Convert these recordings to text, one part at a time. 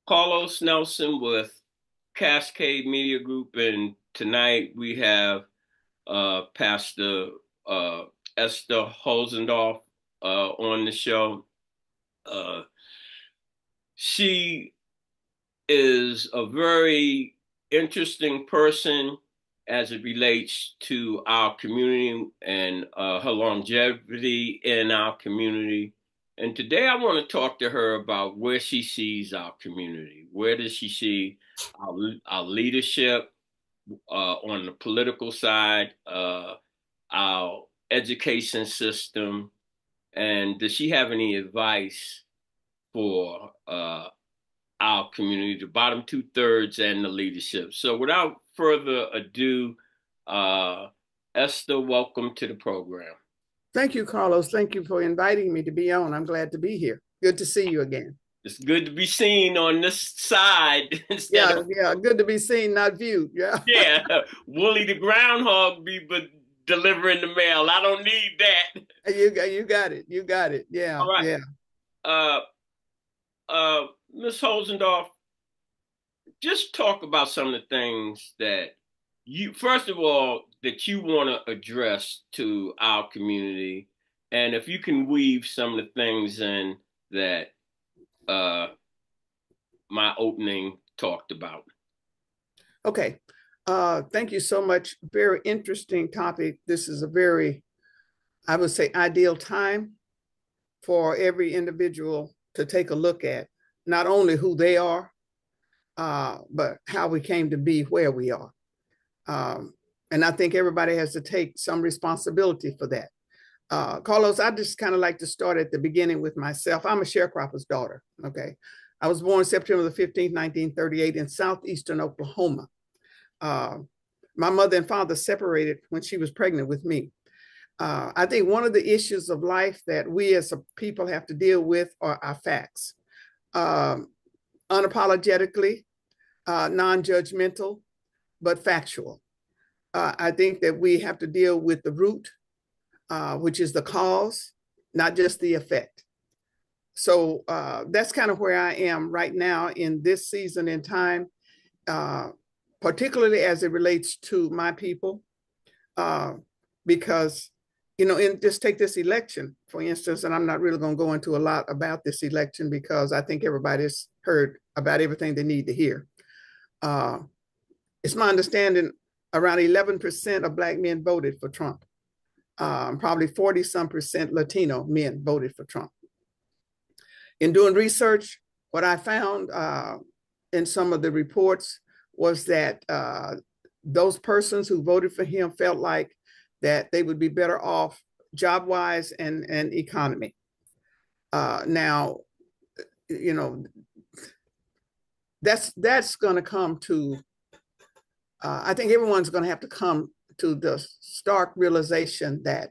Carlos Nelson with Cascade Media Group, and tonight we have Pastor uh, Esther Holtzendorf on the show. Uh, she is a very interesting person as it relates to our community and her longevity in our community. And today I want to talk to her about where she sees our community. Where does she see our leadership on the political side, our education system, and does she have any advice for our community, the bottom two-thirds and the leadership? So without further ado, uh, Esther, welcome to the program. Thank you, Carlos. Thank you for inviting me to be on. I'm glad to be here. Good to see you again. It's good to be seen on this side instead of good to be seen, not viewed. Yeah, Wooly the groundhog be but delivering the mail. I don't need that. You got it. You got it. Yeah. All right. Yeah. Ms. Holtzendorf, just talk about some of the things that you, first of all, that you want to address to our community, and if you can weave some of the things in that my opening talked about. Okay. Thank you so much. Very interesting topic. This is a very, I would say, ideal time for every individual to take a look at not only who they are, but how we came to be where we are. And I think everybody has to take some responsibility for that. Carlos, I just kind of like to start at the beginning with myself. I'm a sharecropper's daughter, okay? I was born September the 15th, 1938 in southeastern Oklahoma. My mother and father separated when she was pregnant with me. I think one of the issues of life that we as a people have to deal with are our facts. Unapologetically, non-judgmental, but factual. I think that we have to deal with the root, which is the cause, not just the effect. So that's kind of where I am right now in this season in time, particularly as it relates to my people, because, you know, just take this election, for instance, and I'm not really going to go into a lot about this election because I think everybody's heard about everything they need to hear. It's my understanding around 11% of Black men voted for Trump. Probably 40-some% Latino men voted for Trump. In doing research, what I found in some of the reports was that those persons who voted for him felt like that they would be better off job-wise and economy. Now, you know, that's going to come to, I think everyone's going to have to come to the stark realization that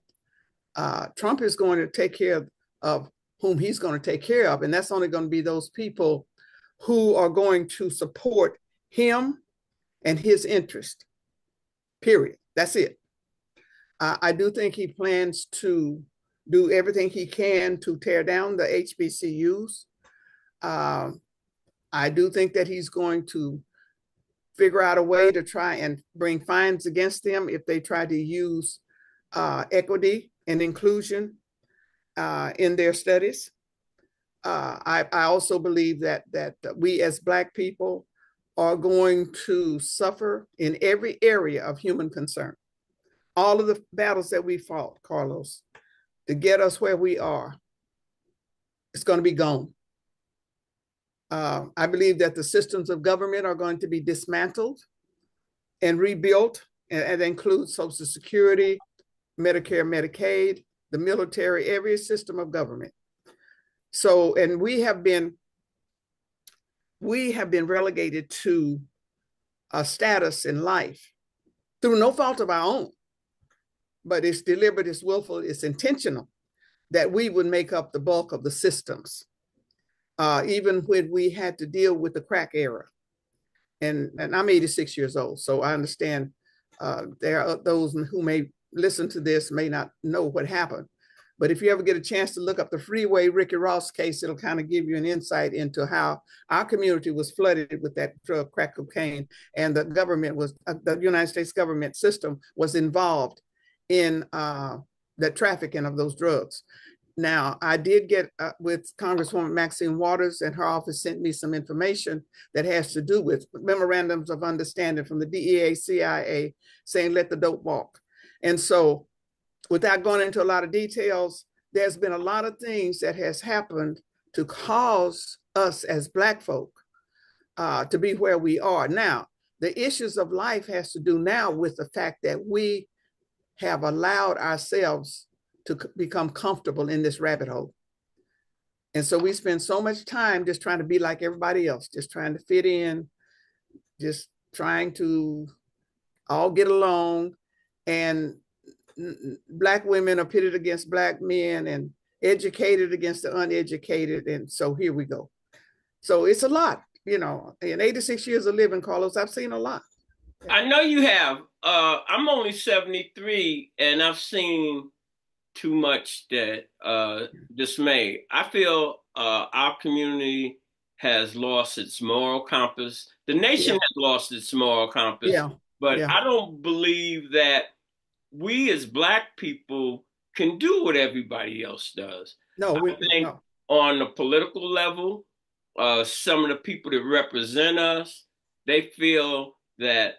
Trump is going to take care of whom he's going to take care of. And that's only going to be those people who are going to support him and his interest, period. That's it. I do think he plans to do everything he can to tear down the HBCUs. I do think that he's going to figure out a way to try and bring fines against them if they try to use equity and inclusion in their studies. I also believe that we as Black people are going to suffer in every area of human concern. All of the battles that we fought, Carlos, to get us where we are, it's going to be gone. I believe that the systems of government are going to be dismantled and rebuilt, and that includes Social Security, Medicare, Medicaid, the military, every system of government. So, and we have been relegated to a status in life through no fault of our own, but it's deliberate, it's willful, it's intentional that we would make up the bulk of the systems. Even when we had to deal with the crack era. And I'm 86 years old, so I understand there are those who may listen to this may not know what happened. But if you ever get a chance to look up the Freeway Ricky Ross case, it'll kind of give you an insight into how our community was flooded with that drug, crack cocaine, and the government was, the United States government system was involved in the trafficking of those drugs. Now, I did get with Congresswoman Maxine Waters, and her office sent me some information that has to do with memorandums of understanding from the DEA, CIA, saying let the dope walk. And so, without going into a lot of details, there's been a lot of things that has happened to cause us as Black folk to be where we are. Now, the issues of life has to do now with the fact that we have allowed ourselves to become comfortable in this rabbit hole. And so we spend so much time just trying to be like everybody else, just trying to fit in, just trying to all get along. And Black women are pitted against Black men and educated against the uneducated. And so here we go. So it's a lot, you know, in 86 years of living, Carlos, I've seen a lot. I know you have. I'm only 73 and I've seen too much that dismay. I feel our community has lost its moral compass. The nation has lost its moral compass. But I don't believe that we as Black people can do what everybody else does. No, I think on the political level, some of the people that represent us, they feel that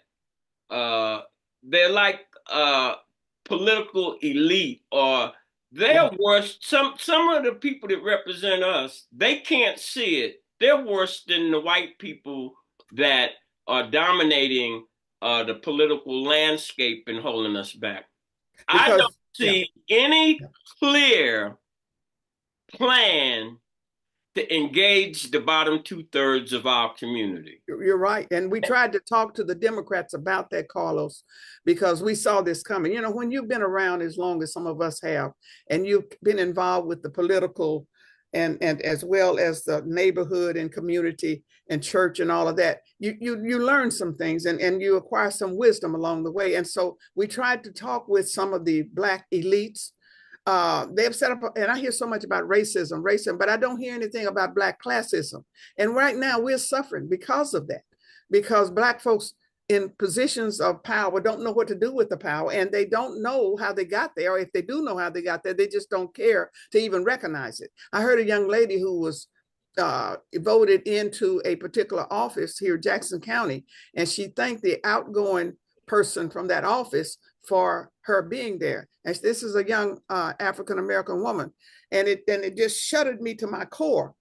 they're like political elite, or they're worse. Some of the people that represent us, they can't see it. They're worse than the white people that are dominating the political landscape and holding us back. Because, I don't see any clear plan to engage the bottom 2/3 of our community. You're right. And we tried to talk to the Democrats about that, Carlos, because we saw this coming. You know, when you've been around as long as some of us have, and you've been involved with the political and as well as the neighborhood and community and church and all of that, you learn some things and you acquire some wisdom along the way. And so we tried to talk with some of the Black elites. They've set up, and I hear so much about racism, but I don't hear anything about Black classism. And right now we're suffering because of that, because Black folks in positions of power don't know what to do with the power, and they don't know how they got there. Or if they do know how they got there, they just don't care to even recognize it. I heard a young lady who was voted into a particular office here in Jackson County, and she thanked the outgoing person from that office for her being there. And this is a young African-American woman. And it just shuddered me to my core.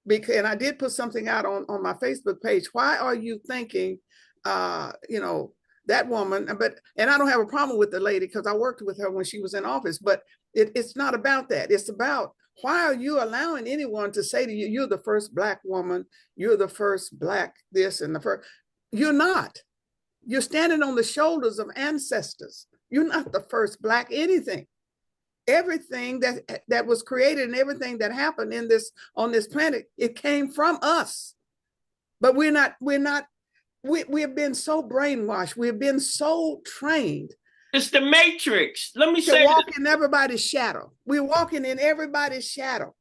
And I did put something out on my Facebook page. Why are you thinking, you know, that woman, and I don't have a problem with the lady because I worked with her when she was in office, but it's not about that. It's about, why are you allowing anyone to say to you, you're the first Black woman, you're the first Black this and the first, you're not. You're standing on the shoulders of ancestors. You're not the first Black anything. Everything that was created and everything that happened on this planet, it came from us. But we have been so brainwashed. We've been so trained. It's the Matrix. Let me say, to walk in everybody's shadow. We're walking in everybody's shadow.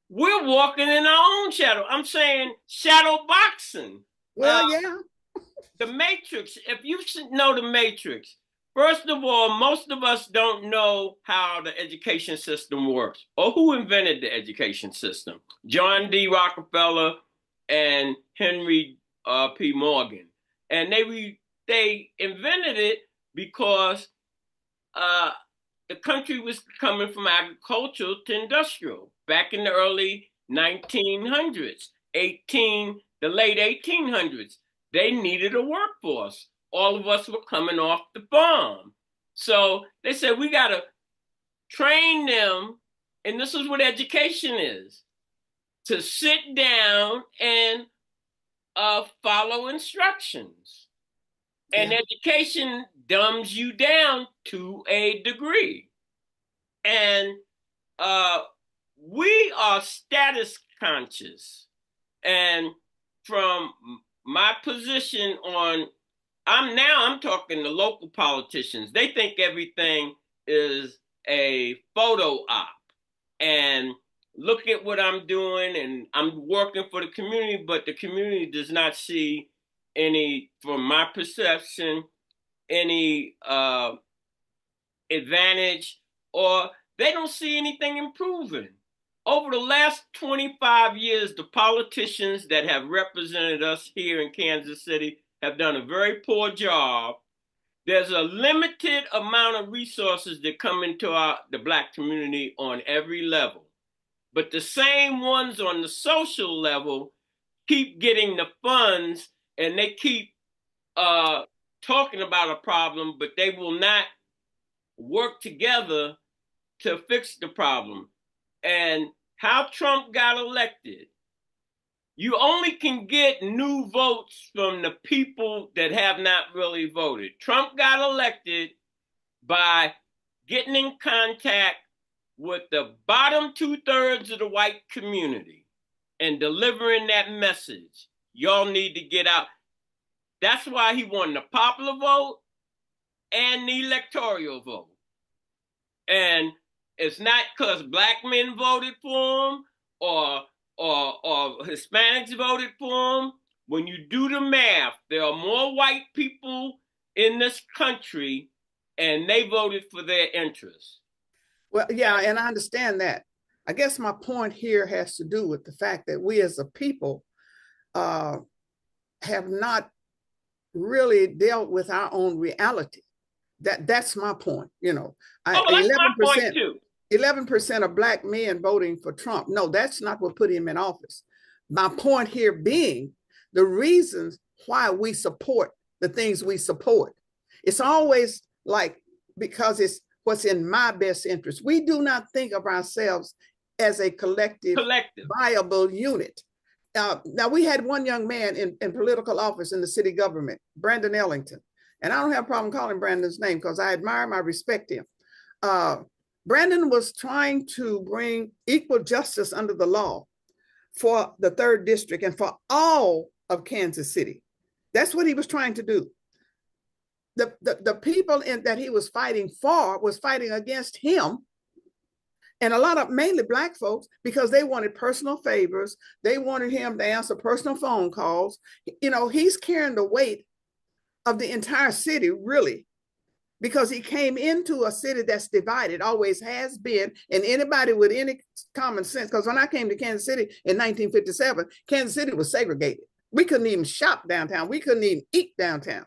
We're walking in our own shadow. I'm saying shadow boxing. Well, yeah. The Matrix, if you know the Matrix, first of all, most of us don't know how the education system works or who invented the education system. John D. Rockefeller and Henry P. Morgan. And they invented it because the country was coming from agricultural to industrial back in the early 1900s, the late 1800s. They needed a workforce. All of us were coming off the farm. So they said, we got to train them, and this is what education is, to sit down and follow instructions. And education dumbs you down to a degree. And we are status conscious. And from my position on, I'm talking to local politicians. They think everything is a photo op and look at what I'm doing, and I'm working for the community, but the community does not see any, from my perception, any advantage, or they don't see anything improving. Over the last 25 years, the politicians that have represented us here in Kansas City have done a very poor job. There's a limited amount of resources that come into the Black community on every level. But the same ones on the social level keep getting the funds, and they keep talking about a problem, but they will not work together to fix the problem. And how Trump got elected, you only can get new votes from the people that have not really voted. Trump got elected by getting in contact with the bottom 2/3 of the white community and delivering that message. Y'all need to get out. That's why he won the popular vote and the electoral vote. And it's not because Black men voted for him or Hispanics voted for him. When you do the math, there are more white people in this country, and they voted for their interests. Well, yeah, and I understand that. I guess my point here has to do with the fact that we as a people have not really dealt with our own reality. That's my point. You know, that's 11%, my point too. 11% of Black men voting for Trump. No, that's not what put him in office. My point here being the reasons why we support the things we support. It's always like, because it's what's in my best interest. We do not think of ourselves as a collective. Viable unit. Now, we had one young man in political office in the city government, Brandon Ellington. And I don't have a problem calling Brandon's name because I admire him, I respect him. Brandon was trying to bring equal justice under the law for the 3rd district and for all of Kansas City. That's what he was trying to do. The people that he was fighting for was fighting against him, and a lot of mainly Black folks, because they wanted personal favors. They wanted him to answer personal phone calls. You know, he's carrying the weight of the entire city, really, because he came into a city that's divided, always has been, and anybody with any common sense, because when I came to Kansas City in 1957, Kansas City was segregated. We couldn't even shop downtown. We couldn't even eat downtown.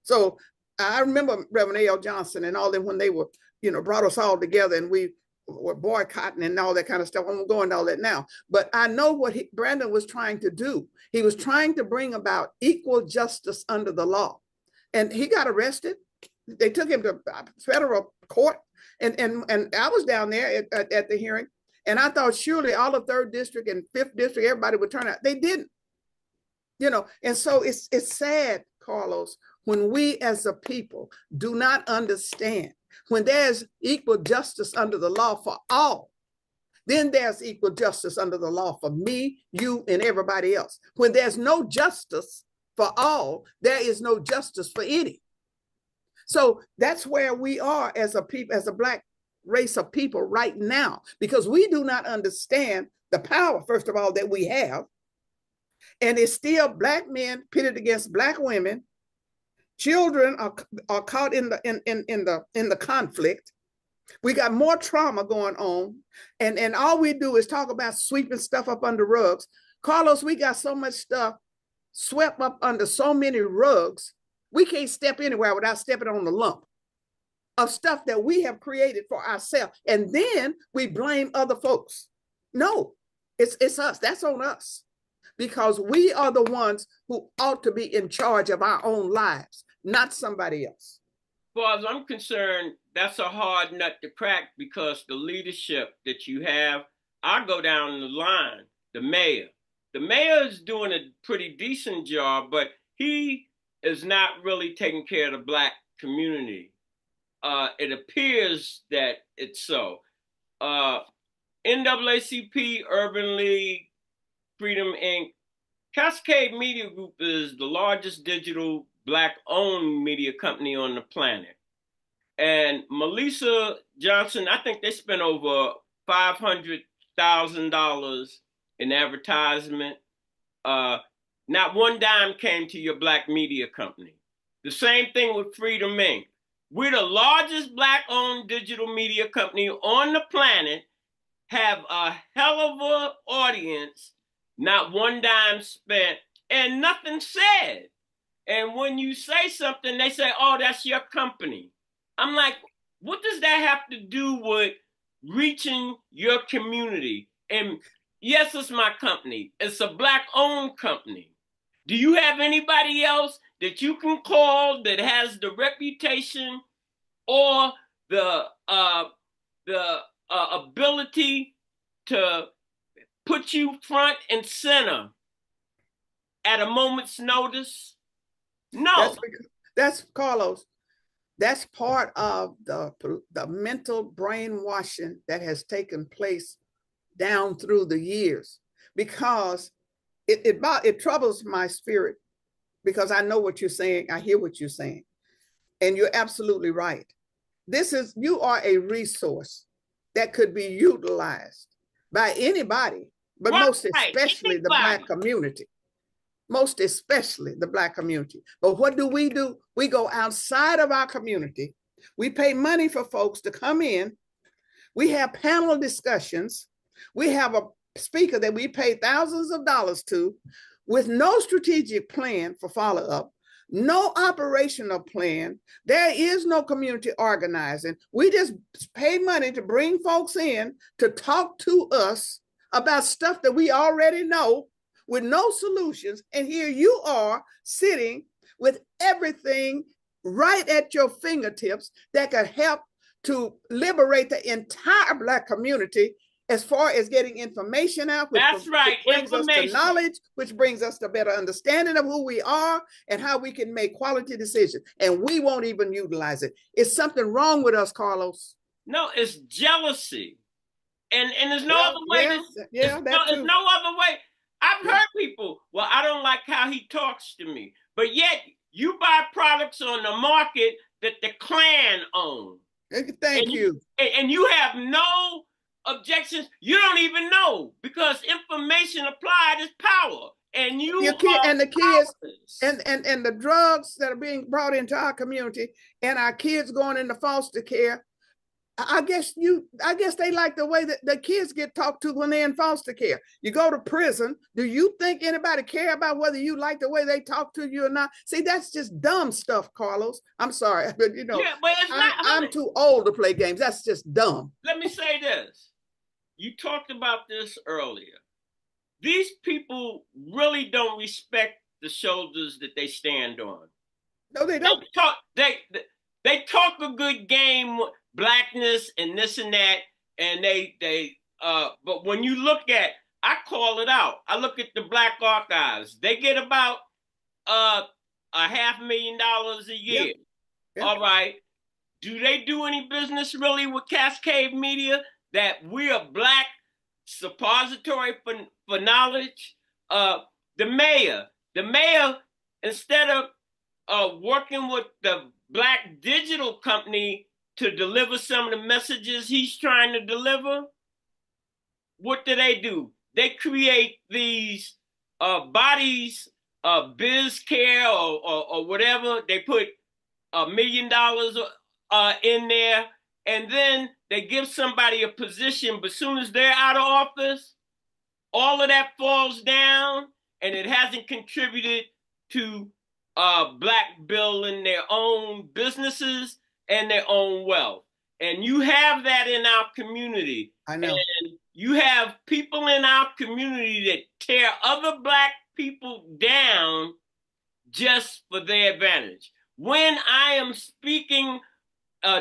So I remember Reverend A.L. Johnson and all them when they were, you know, brought us all together and we were boycotting and all that kind of stuff. I won't go into all that now, but I know what Brandon was trying to do. He was trying to bring about equal justice under the law. And he got arrested. They took him to federal court. And I was down there at the hearing. And I thought surely all of 3rd district and 5th district, everybody would turn out. They didn't. You know, and so it's sad, Carlos, when we as a people do not understand when there's equal justice under the law for all, then there's equal justice under the law for me, you, and everybody else. When there's no justice for all, there is no justice for any. So that's where we are as a people, as a Black race of people right now, because we do not understand the power, first of all, that we have. And it's still Black men pitted against Black women. Children are caught in the conflict. We got more trauma going on, and all we do is talk about sweeping stuff up under rugs. Carlos, we got so much stuff swept up under so many rugs, we can't step anywhere without stepping on the lump of stuff that we have created for ourselves, and then we blame other folks. No, it's us. That's on us, because we are the ones who ought to be in charge of our own lives, not somebody else. As far as I'm concerned, that's a hard nut to crack, because the leadership that you have, I go down the line, the mayor. The mayor is doing a pretty decent job, but he is not really taking care of the Black community. It appears that it's so. NAACP, Urban League, Freedom Inc., Cascade Media Group is the largest digital Black-owned media company on the planet. And Melissa Johnson, I think they spent over $500,000 in advertisement. Not one dime came to your black media company. The same thing with Freedom Inc. We're the largest black-owned digital media company on the planet, have a hell of an audience, not one dime spent, and nothing said. And when you say something, they say, oh, that's your company. I'm like, what does that have to do with reaching your community? And yes, it's my company. It's a black-owned company. Do you have anybody else that you can call that has the reputation or the ability to put you front and center at a moment's notice? No. That's Carlos. That's part of the mental brainwashing that has taken place down through the years, because it troubles my spirit, because I know what you're saying. I hear what you're saying. And you're absolutely right. You are a resource that could be utilized by anybody, but most especially the Black community. Most especially the Black community. But what do? We go outside of our community. We pay money for folks to come in. We have panel discussions. We have a speaker that we pay thousands of dollars to, with no strategic plan for follow-up, no operational plan. There is no community organizing. We just pay money to bring folks in to talk to us about stuff that we already know, with no solutions. And here you are sitting with everything right at your fingertips that could help to liberate the entire Black community, as far as getting information out. That's right. Which brings us to knowledge, which brings us to better understanding of who we are and how we can make quality decisions. And we won't even utilize it. Is something wrong with us, Carlos? No, it's jealousy. And there's no other way. There's no other way. I've heard people, well, I don't like how he talks to me. But yet you buy products on the market that the Klan owns. Thank you. And you have no objections. You don't even know, because information applied is power. And the kids and the drugs that are being brought into our community, and our kids going into foster care. I guess they like the way that the kids get talked to when they're in foster care. You go to prison. Do you think anybody care about whether you like the way they talk to you or not? See, that's just dumb stuff, Carlos. I'm sorry, but I'm too old to play games. That's just dumb. Let me say this. You talked about this earlier. These people really don't respect the shoulders that they stand on. No, they don't. They talk a good game, Blackness and this and that, and but when you look at, I call it out. I look at the Black Archives. They get about $500,000 a year. Yeah. All right. Do they do any business really with Cascade Media? That we are Black suppository for knowledge. The mayor, instead of working with the Black digital company to deliver some of the messages he's trying to deliver, what do? They create these bodies, biz care or whatever. They put $1 million in there, and then they give somebody a position, but as soon as they're out of office, all of that falls down, and it hasn't contributed to Black building their own businesses and their own wealth. And you have that in our community. I know. And you have people in our community that tear other Black people down just for their advantage. When I am speaking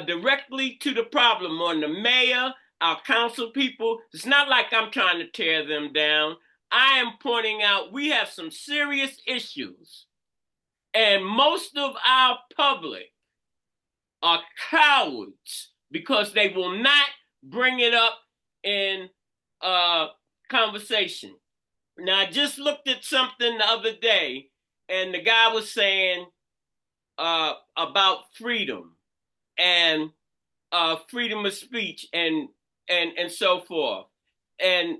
directly to the problem on the mayor, our council people, it's not like I'm trying to tear them down. I am pointing out we have some serious issues. And most of our public are cowards because they will not bring it up in conversation. Now, I just looked at something the other day, and the guy was saying about freedom. and freedom of speech and so forth. And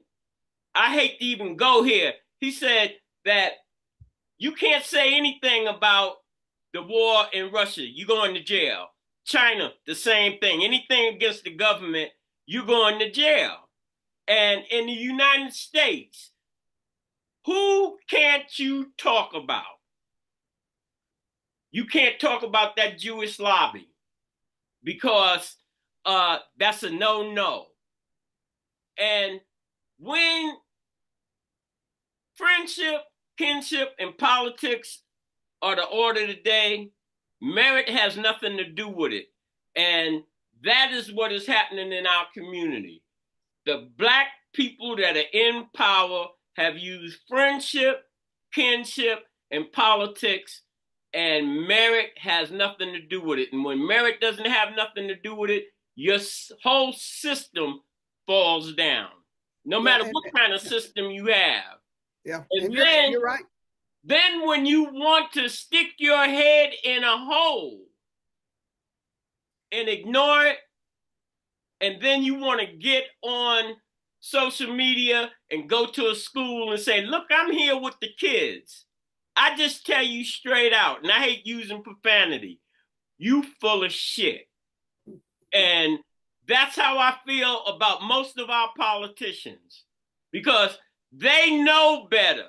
I hate to even go here. He said that you can't say anything about the war in Russia, you're going to jail. China, the same thing. Anything against the government, you're going to jail. And in the United States, who can't you talk about? You can't talk about that Jewish lobby because that's a no-no. And when friendship, kinship, and politics are the order of the day, merit has nothing to do with it. And that is what is happening in our community. The Black people that are in power have used friendship, kinship, and politics, and merit has nothing to do with it. And when merit doesn't have nothing to do with it, your whole system falls down, no matter what kind of system you have. Yeah, and you're right. Then when you want to stick your head in a hole and ignore it, and then you want to get on social media and go to a school and say, look, I'm here with the kids. I just tell you straight out, and I hate using profanity, you full of shit. And that's how I feel about most of our politicians, because they know better.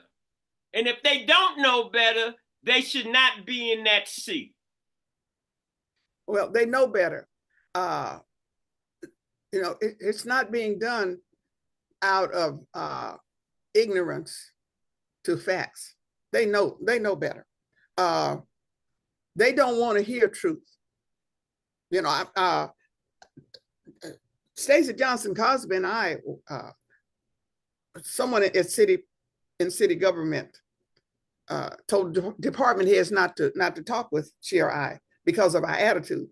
And if they don't know better, they should not be in that seat. Well, they know better. It's not being done out of ignorance to facts. They know better. They don't want to hear truth. Stacey Johnson Cosby and I, someone in city government told department heads not to talk with she or I because of our attitude.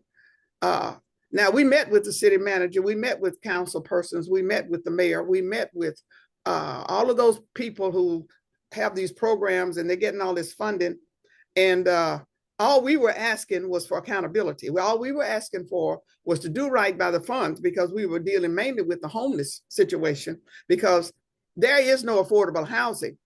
Now, we met with the city manager, we met with council persons, we met with the mayor, we met with all of those people who have these programs and they're getting all this funding. And all we were asking was for accountability. All we were asking for was to do right by the funds, because we were dealing mainly with the homeless situation, because there is no affordable housing.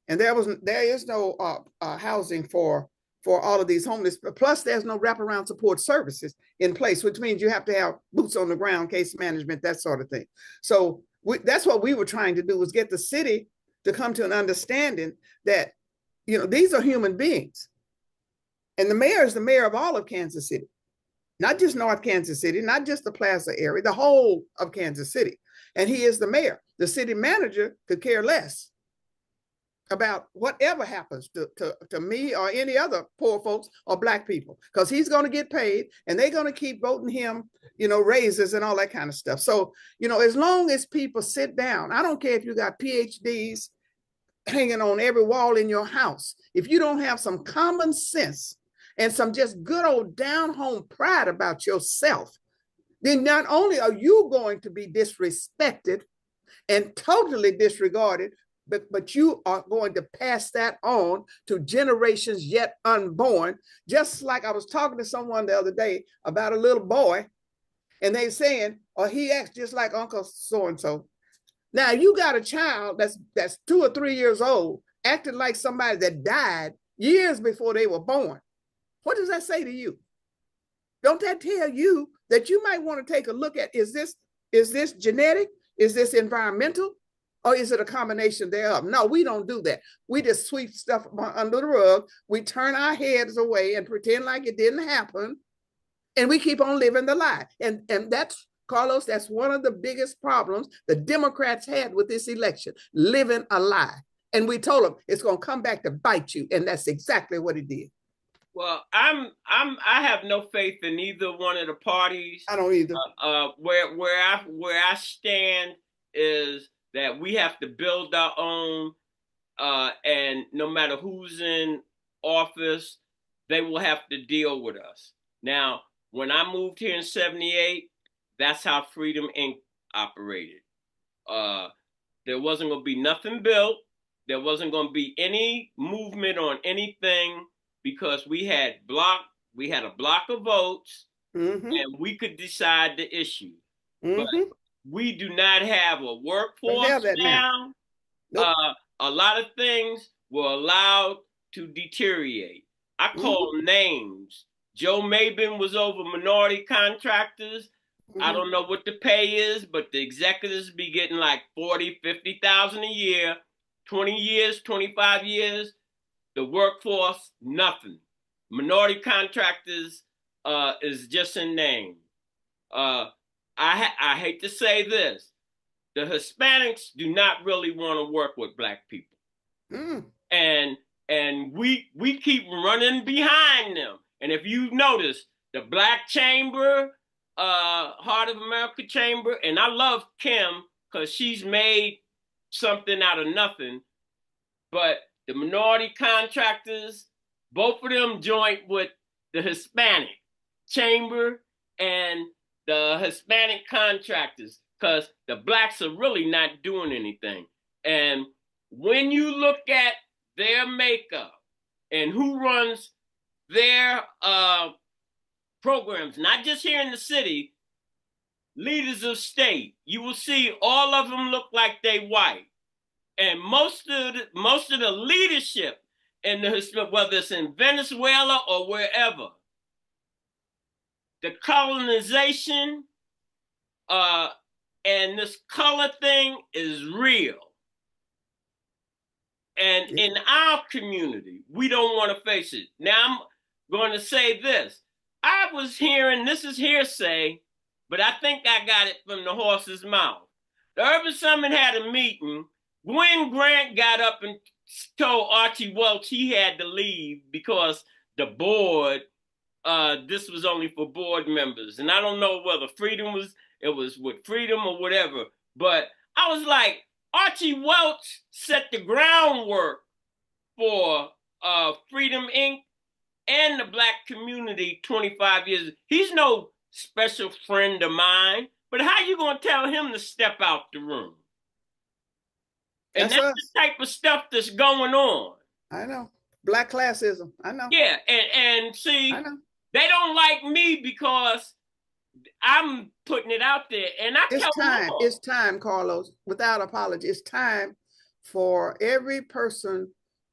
And there is no housing for all of these homeless. Plus, there's no wraparound support services in place, which means you have to have boots on the ground, case management, that sort of thing. So that's what we were trying to do, was get the city to come to an understanding that, these are human beings. And the mayor is the mayor of all of Kansas City, not just North Kansas City, not just the Plaza area, the whole of Kansas City. And he is the mayor. The city manager could care less about whatever happens to me or any other poor folks or Black people, because he's going to get paid and they're going to keep voting him, raises and all that kind of stuff. So, as long as people sit down, I don't care if you got PhDs hanging on every wall in your house, if you don't have some common sense and some just good old down home pride about yourself, then not only are you going to be disrespected and totally disregarded, but you are going to pass that on to generations yet unborn. Just like I was talking to someone the other day about a little boy, and they saying, oh, he acts just like Uncle so-and-so. Now you got a child that's 2 or 3 years old, acting like somebody that died years before they were born. What does that say to you? Don't that tell you that you might want to take a look at, is this genetic? Is this environmental? Or is it a combination thereof? No, we don't do that. We just sweep stuff under the rug. We turn our heads away and pretend like it didn't happen. And we keep on living the lie. And that's, Carlos, that's one of the biggest problems the Democrats had with this election, living a lie. And we told them it's going to come back to bite you. And that's exactly what it did. Well, I have no faith in either one of the parties. I don't either. Where I stand is that we have to build our own, and no matter who's in office, they will have to deal with us. Now, when I moved here in '78, that's how Freedom Inc. operated. There wasn't going to be nothing built. There wasn't going to be any movement on anything, because we had a block of votes, Mm-hmm. and we could decide the issue. But Mm-hmm. we do not have a Don't have workforce that now. now. Nope. A lot of things were allowed to deteriorate. I Mm-hmm. call names. Joe Maben was over minority contractors. I Mm-hmm. don't know what the pay is, but the executives be getting like 40, 50,000 a year, 20 years, 25 years. The workforce, nothing. Minority contractors is just a name. Uh, I hate to say this, the Hispanics do not really want to work with black people, Mm. and we keep running behind them. And if you notice, the Black Chamber, Heart of America Chamber, and I love Kim because she's made something out of nothing. But the minority contractors, both of them joint with the Hispanic Chamber and the Hispanic contractors because the blacks are really not doing anything. And when you look at their makeup and who runs their programs, not just here in the city, leaders of state, you will see all of them look like they white. And most of the leadership in the whether it's in Venezuela or wherever, the colonization uh, and this color thing is real. And Yeah. in our community, we don't want to face it. Now I'm going to say this. I was hearing, this is hearsay, but I think I got it from the horse's mouth. The Urban Summit had a meeting. Gwen Grant got up and told Archie Welch he had to leave because the board, this was only for board members. And I don't know whether it was with freedom or whatever. But I was like, Archie Welch set the groundwork for Freedom Inc. and the black community 25 years. He's no special friend of mine, but how you going to tell him to step out the room? And That's that's us. the type of stuff that's going on. I know. Black classism. I know. Yeah, and I see, know. they don't like me because I'm putting it out there, and I It's tell them time. It's all. time, Carlos, without apology. It's time for every person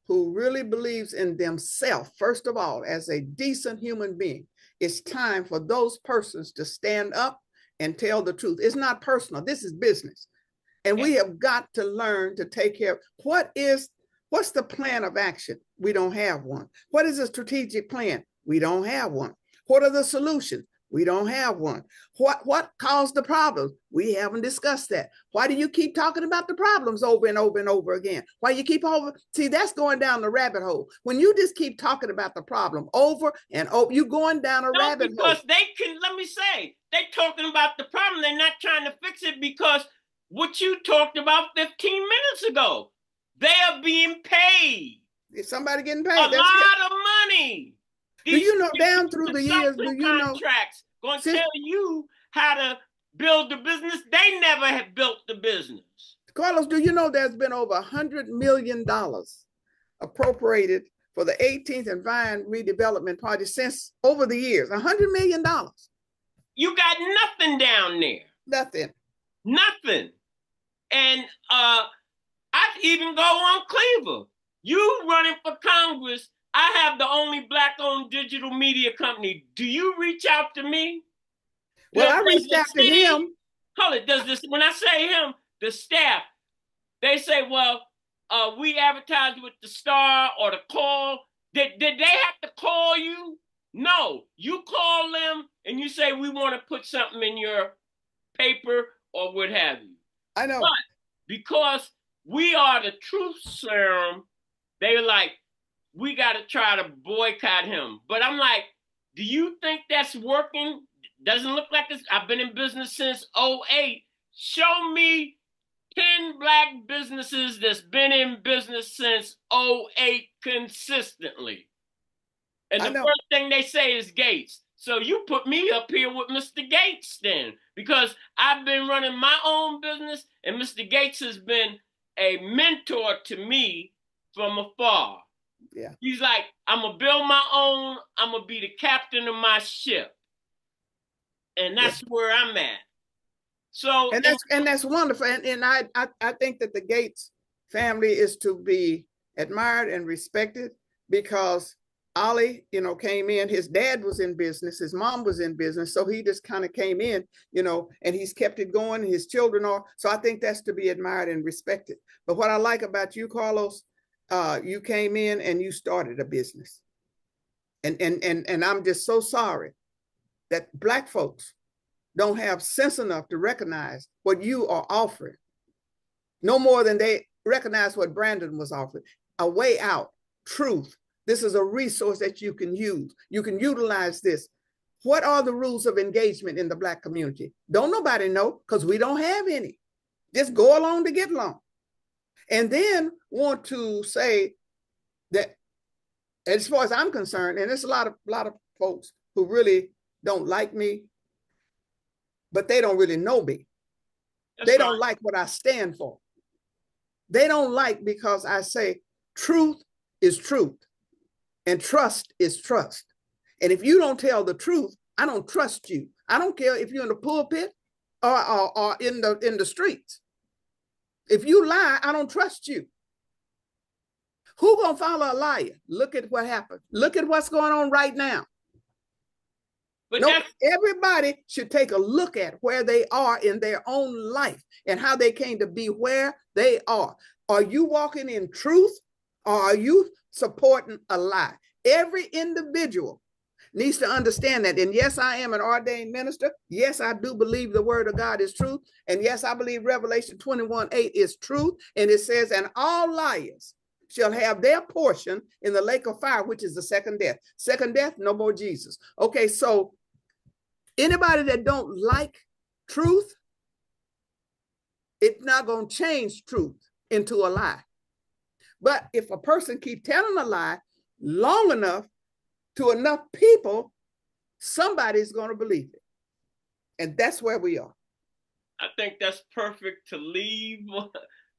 who really believes in themselves, first of all, as a decent human being. It's time for those persons to stand up and tell the truth. It's not personal. This is business. And Yeah. we have got to learn to take care of what's the plan of action? We don't have one. What is a strategic plan? We don't have one. What are the solutions? We don't have one. What caused the problems? We haven't discussed that. Why do you keep talking about the problems over and over and over again? Why you keep over? See, that's going down the rabbit hole. When you just keep talking about the problem over and over, you're going down a No, rabbit hole. because they can, let me say, they're talking about the problem. They're not trying to fix it because what you talked about 15 minutes ago, they are being paid Is somebody getting a paid? That's it. lot of money. Do These you know down through the years, do consulting you know, contracts going to since tell you how to build the business. They never have built the business. Carlos, do you know there's been over $100 million appropriated for the 18th and Vine redevelopment project since over the years? $100 million. You got nothing down there. Nothing. Nothing. And I'd even go on Cleaver. You running for Congress. I have the only black-owned digital media company. Do you reach out to me? Well, I Does reached the out to city, him. hold it, does this, when I say him, the staff, they say, well, we advertise with the Star or the Call. Did they have to call you? No, you call them and you say, we want to put something in your paper or what have you. I know. But because we are the truth serum, they're like, we got to try to boycott him. But I'm like, do you think that's working? Doesn't look like this. I've been in business since '08. Show me 10 black businesses that's been in business since '08 consistently. And I the know. first thing they say is Gates. So you put me up here with Mr. Gates then, because I've been running my own business and Mr. Gates has been a mentor to me from afar. Yeah. He's like, I'm going to build my own. I'm going to be the captain of my ship. And Yeah. that's where I'm at. So, And that's wonderful. And I think that the Gates family is to be admired and respected because Ollie, came in. His dad was in business, his mom was in business, so he just kind of came in, and he's kept it going. His children are. So I think that's to be admired and respected. But what I like about you, Carlos, you came in and you started a business, and I'm just so sorry that Black folks don't have sense enough to recognize what you are offering, no more than they recognize what Brandon was offering. A way out, truth. This is a resource that you can use. You can utilize this. What are the rules of engagement in the Black community? Don't nobody know, because we don't have any. Just go along to get along. And then want to say that, as far as I'm concerned, and there's a lot of folks who really don't like me, but they don't really know me. They don't like what I stand for. They don't like because I say truth is truth and trust is trust. And if you don't tell the truth, I don't trust you. I don't care if you're in the pulpit or in the streets. If you lie, I don't trust you. Who gonna follow a liar? Look at what happened. Look at what's going on right now. But no, everybody should take a look at where they are in their own life and how they came to be where they are. Are you walking in truth or are you supporting a lie? Every individual needs to understand that. And yes, I am an ordained minister. Yes, I do believe the word of God is truth. And yes, I believe Revelation 21:8 is truth. And it says, and all liars shall have their portion in the lake of fire, which is the second death. Second death, no more Jesus. Okay, so anybody that don't like truth, it's not going to change truth into a lie. But if a person keeps telling a lie long enough to enough people, somebody's going to believe it. And that's where we are. I think that's perfect to leave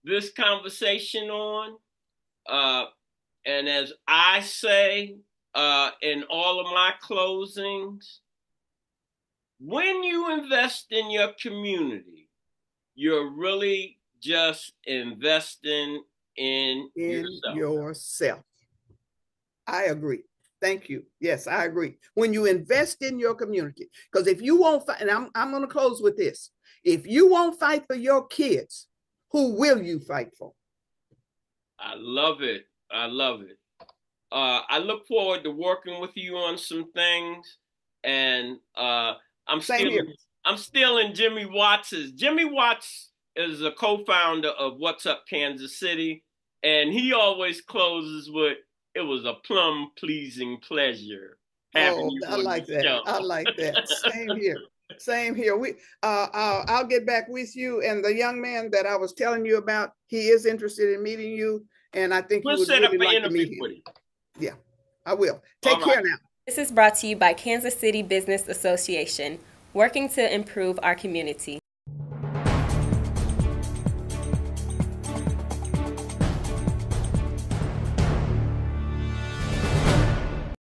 this conversation on. And as I say in all of my closings, when you invest in your community, you're really just investing in yourself. I agree. Thank you. Yes, I agree. When you invest in your community, because if you won't fight, and I'm going to close with this. If you won't fight for your kids, who will you fight for? I love it. I love it. I look forward to working with you on some things, and I'm still in Jimmy Watts's. Jimmy Watts is a co-founder of What's Up Kansas City, and he always closes with, "It was a plum pleasing pleasure." Oh, I like that. Show. I like that. Same here. Same here. I'll get back with you. And the young man that I was telling you about, he is interested in meeting you, and I think you would really like to meet him. Yeah, I will. Take care now. This is brought to you by Kansas City Business Association, working to improve our community.